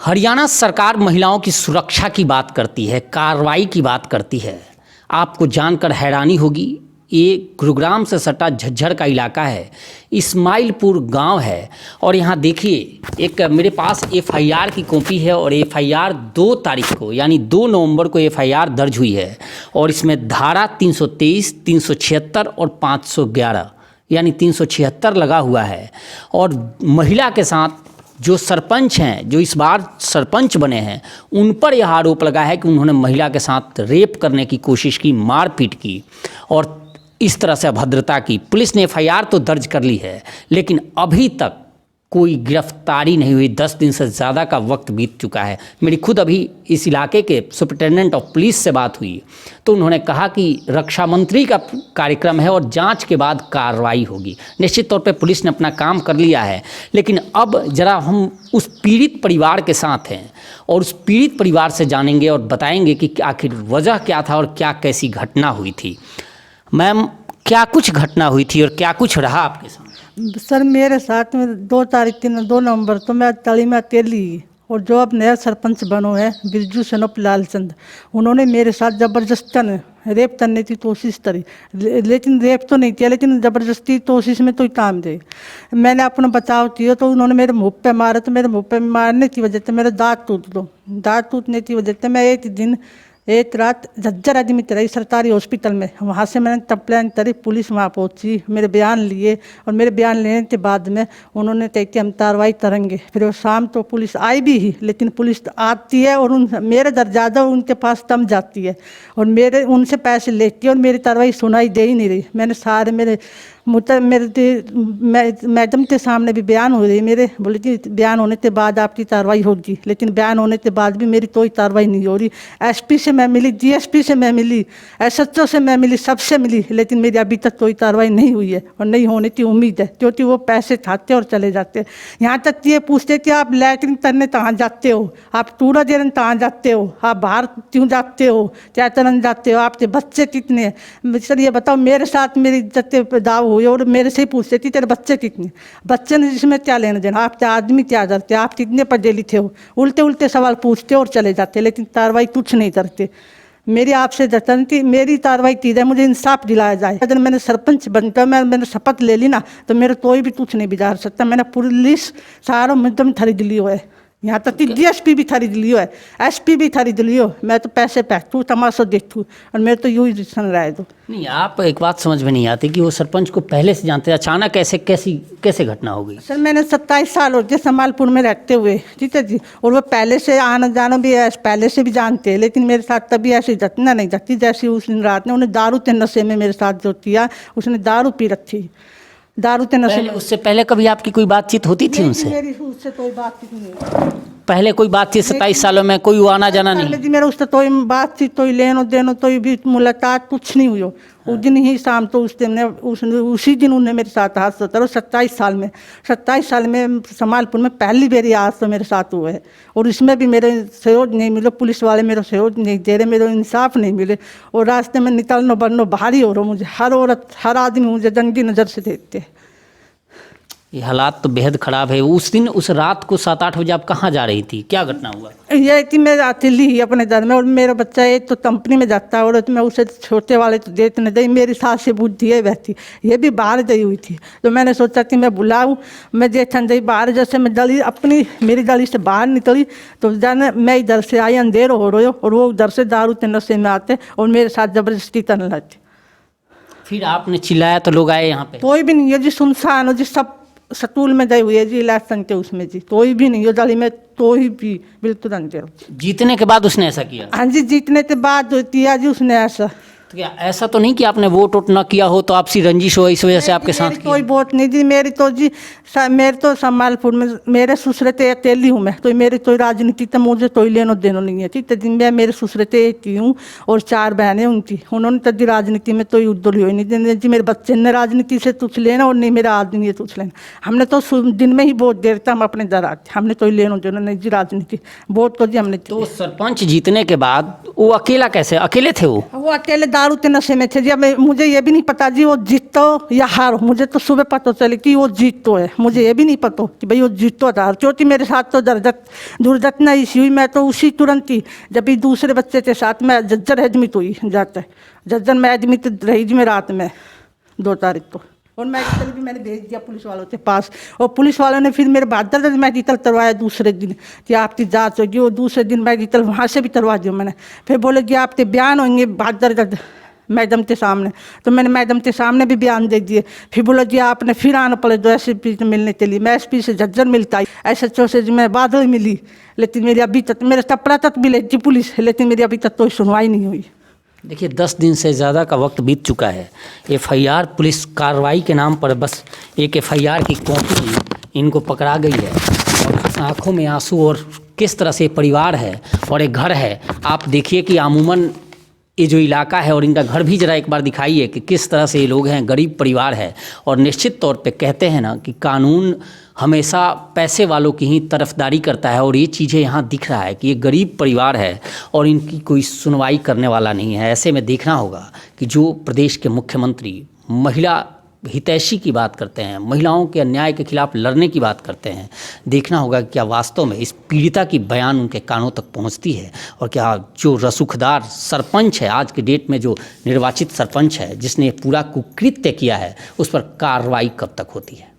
हरियाणा सरकार महिलाओं की सुरक्षा की बात करती है, कार्रवाई की बात करती है। आपको जानकर हैरानी होगी, ये गुरुग्राम से सटा झज्जर का इलाका है, इस्माइलपुर गांव है। और यहाँ देखिए, एक मेरे पास एफआईआर की कॉपी है और एफआईआर 2 तारीख को यानी 2 नवंबर को एफआईआर दर्ज हुई है। और इसमें धारा 323, 376 और 511 यानी 376 लगा हुआ है। और महिला के साथ जो सरपंच हैं, जो इस बार सरपंच बने हैं, उन पर यह आरोप लगा है कि उन्होंने महिला के साथ रेप करने की कोशिश की, मारपीट की और इस तरह से अभद्रता की। पुलिस ने एफआईआर तो दर्ज कर ली है, लेकिन अभी तक कोई गिरफ्तारी नहीं हुई। 10 दिन से ज़्यादा का वक्त बीत चुका है। मेरी खुद अभी इस इलाके के सुपरिटेंडेंट ऑफ पुलिस से बात हुई तो उन्होंने कहा कि रक्षा मंत्री का कार्यक्रम है और जांच के बाद कार्रवाई होगी। निश्चित तौर पे पुलिस ने अपना काम कर लिया है, लेकिन अब ज़रा हम उस पीड़ित परिवार के साथ हैं और उस पीड़ित परिवार से जानेंगे और बताएंगे कि आखिर वजह क्या था और क्या कैसी घटना हुई थी। मैम, क्या कुछ घटना हुई थी और क्या कुछ रहा आपके साथ? सर, मेरे साथ में 2 नवंबर तो मैं तली में अकेली, और जो अब नया सरपंच बनो है बिरजू सनोप लालचंद, उन्होंने मेरे साथ ज़बरदस्तन रेप करने की कोशिश करी। लेकिन रेप तो नहीं किया, लेकिन ज़बरदस्ती कोशिश में तो ही काम दे। मैंने अपना बचाव किया तो उन्होंने मेरे मुँह पे मारा, तो मेरे मुँह पे मारने की वजह से मेरा दांत टूट दो। दांत टूटने की वजह से मैं एक रात झज्जर एडमिट रही सरकारी हॉस्पिटल में। वहाँ से मैंने कंप्लेंट करी, पुलिस वहाँ पहुँची, मेरे बयान लिए और मेरे बयान लेने के बाद में उन्होंने कहा कि हम कार्रवाई करेंगे। फिर वो शाम तो पुलिस आई भी ही, लेकिन पुलिस आती है और मेरे दर ज़्यादा उनके पास तम जाती है और उनसे पैसे लेती है और मेरी कार्रवाई सुनाई दे ही नहीं रही। मैंने सारे मेरे मैडम के सामने भी बयान हो रही, मेरे बोले कि बयान होने के बाद आपकी कार्रवाई होगी, लेकिन बयान होने के बाद भी मेरी कोई कार्रवाई नहीं हो रही। एसपी से मैं मिली, डीएसपी से मैं मिली, एसएचओ से मैं मिली, सबसे मिली, लेकिन मेरी अभी तक कोई कार्रवाई नहीं हुई है और नहीं होने की उम्मीद है, क्योंकि वो पैसे खाते और चले जाते हैं। यहाँ तक ये पूछते कि आप लैटरिन करने कहाँ जाते हो, आप टूरा देरन कहाँ जाते हो, आप बाहर क्यों जाते हो, क्या तरन जाते हो, आपके बच्चे कितने हैं। सर ये बताओ, मेरे साथ मेरी इज्जत पे दाव हुई और मेरे से ही पूछते थी तेरे बच्चे कितने, बच्चे ने जिसमें क्या लेना देना, आप क्या आदमी क्या करते, आप कितने पढ़े लिखे हो। उल्टे उल्टे सवाल पूछते और चले जाते, लेकिन कार्रवाई कुछ नहीं करते। मेरी आपसे जतन थी, मेरी कार्रवाई की जाए, मुझे इंसाफ दिलाया जाए। अगर मैंने सरपंच बनकर मैंने शपथ ले ली ना, तो मेरे कोई भी कुछ नहीं बिगाड़ सकता। मैंने पुलिस सारा मुद्दम खरीद लियो है, यहाँ तक कि डीएसपी भी खरीद लियो है, एसपी भी खरीद लियो। मैं तो पैसे पैकूँ, तमाशा देखूँ और मेरे तो यूँ ही सुन रहा है। तो नहीं, आप एक बात समझ में नहीं आती कि वो सरपंच को पहले से जानते, अचानक कैसे घटना हो गई? सर, मैंने 27 साल हो गए समालपुर में रहते हुए, ठीक है जी, और वो पहले से आना जाना भी है, पहले से भी जानते हैं, लेकिन मेरे साथ तभी ऐसी घटना नहीं घटती जैसी उस दिन रात ने उन्हें दारू के नशे में मेरे साथ जो किया। उसने दारू पी रखी, दारू के नशे में। उससे पहले कभी आपकी कोई बातचीत होती थी उनसे? मेरी उससे कोई बातचीत नहीं। पहले कोई बातचीत 27 सालों में कोई आना जाना नहीं? जी, मेरा उससे कोई बातचीत, कोई लेनो देनो, कोई भी मुलाकात कुछ नहीं हुई। उस दिन ही शाम तो उसी दिन उन्होंने मेरे साथ हादसा करो। 27 साल में समालपुर में पहली बार हादसा मेरे साथ हुआ है और इसमें भी मेरे सहयोग नहीं मिले, पुलिस वाले मेरा सहयोग नहीं दे रहे, मेरे इंसाफ नहीं मिले और रास्ते में निकलना बढ़ना भारी हो रहा। मुझे हर औरत, हर आदमी मुझे जंगी नज़र से देखते हैं। ये हालात तो बेहद ख़राब है। उस दिन, उस रात को 7-8 बजे आप कहाँ जा रही थी, क्या घटना हुआ? ये कि मैं अकेली ही अपने घर में, और मेरा बच्चा एक तो कंपनी में जाता है और मैं उसे छोटे वाले तो देते नहीं दी। मेरी सास से बुद्धि है वैसी, ये भी बाहर गई हुई थी, तो मैंने सोचा कि मैं बुलाऊँ। मैं देखन गई बाहर, जैसे मैं मेरी गली से बाहर निकली तो जाने मैं इधर से आई, अंधेर हो रही हो और वो उधर से दारू के नशे में आते और मेरे साथ ज़बरदस्ती करने लगती। फिर आपने चिल्लाया तो लोग आए यहाँ पे? कोई भी नहीं है जी, सुनसान हो जी, सब सतूल में गई हुई है जी, इलेक्शन के उसमें जी, कोई भी नहीं हो गली में, कोई भी बिल्कुल अंधेर। जीतने के बाद उसने ऐसा किया? हाँ जी, जीतने के बाद किया जी उसने ऐसा। तो क्या ऐसा तो नहीं कि आपने वोट न किया हो तो आपसी रंजिश हो, इस वजह से आपके साथ कोई वोट नहीं दी मेरी तो जी। मेरे तो समालपुर में मेरे ससुरे ते अकेली हूँ मैं, तो मेरी कोई राजनीति तो मुझे कोई लेनो देनो नहीं है, ठीक है। मैं मेरे ससुरे ते एक ही हूँ और 4 बहनें उनकी, उन्होंने तो जी राजनीति में कोई उद्दोल ही नहीं देने जी। मेरे बच्चे ने राजनीति से कुछ लेना और नहीं मेरा आदमी कुछ लेना। हमने तो दिन में ही वोट देता, हम अपने घर आते, हमने कोई लेनो देनो नहीं जी राजनीति, वोट तो जी हमने। तो सरपंच जीतने के बाद वो अकेला कैसे, अकेले थे? वो अकेले दारू के नशे में थे जी। अब मुझे ये भी नहीं पता जी वो जीतो या हारो, मुझे तो सुबह पता चले कि वो जीतो है, मुझे ये भी नहीं पता कि भाई वो जीतो था। क्योंकि मेरे साथ तो दुर्घटना इसी हुई, मैं तो उसी तुरंत ही जब भी दूसरे बच्चे के साथ मैं जज्जर एडमिट हुई जाता है, जज्जर में एडमिट रही जी मैं रात में 2 तारीख को, और मेडिकल भी मैंने भेज दिया पुलिस वालों के पास, और पुलिस वालों ने फिर मेरे बहादुर मेडिकल करवाया दूसरे दिन कि आपकी जांच होगी, और दूसरे दिन मेडिकल वहाँ से भी करवा दिया मैंने। फिर बोले कि आपके बयान होंगे बहादुर मैडम के सामने, तो मैंने मैडम के सामने भी बयान दे दिए। फिर बोला जी आपने फिर आना पड़े जो एसपी से मिलने के लिए। मैं एसपी से झज्जर मिलता ही, SHO से मैं बादल मिली, लेकिन मेरी अभी तक मेरे टपरा तक भी ले जी पुलिस, लेकिन मेरी अभी तक कोई सुनवाई नहीं हुई। देखिए 10 दिन से ज़्यादा का वक्त बीत चुका है। FIR पुलिस कार्रवाई के नाम पर बस एक FIR की कॉपी इनको पकड़ा गई है, और आँखों में आंसू, और किस तरह से परिवार है और एक घर है। आप देखिए कि अमूमन ये जो इलाका है और इनका घर भी ज़रा एक बार दिखाइए कि किस तरह से ये लोग हैं, गरीब परिवार है। और निश्चित तौर पे कहते हैं ना कि कानून हमेशा पैसे वालों की ही तरफदारी करता है, और ये चीज़ें यहाँ दिख रहा है कि ये गरीब परिवार है और इनकी कोई सुनवाई करने वाला नहीं है। ऐसे में देखना होगा कि जो प्रदेश के मुख्यमंत्री महिला हितैषी की बात करते हैं, महिलाओं के अन्याय के खिलाफ लड़ने की बात करते हैं, देखना होगा कि क्या वास्तव में इस पीड़िता की बयान उनके कानों तक पहुंचती है, और क्या जो रसूखदार सरपंच है, आज के डेट में जो निर्वाचित सरपंच है जिसने पूरा कुकृत्य किया है, उस पर कार्रवाई कब तक होती है।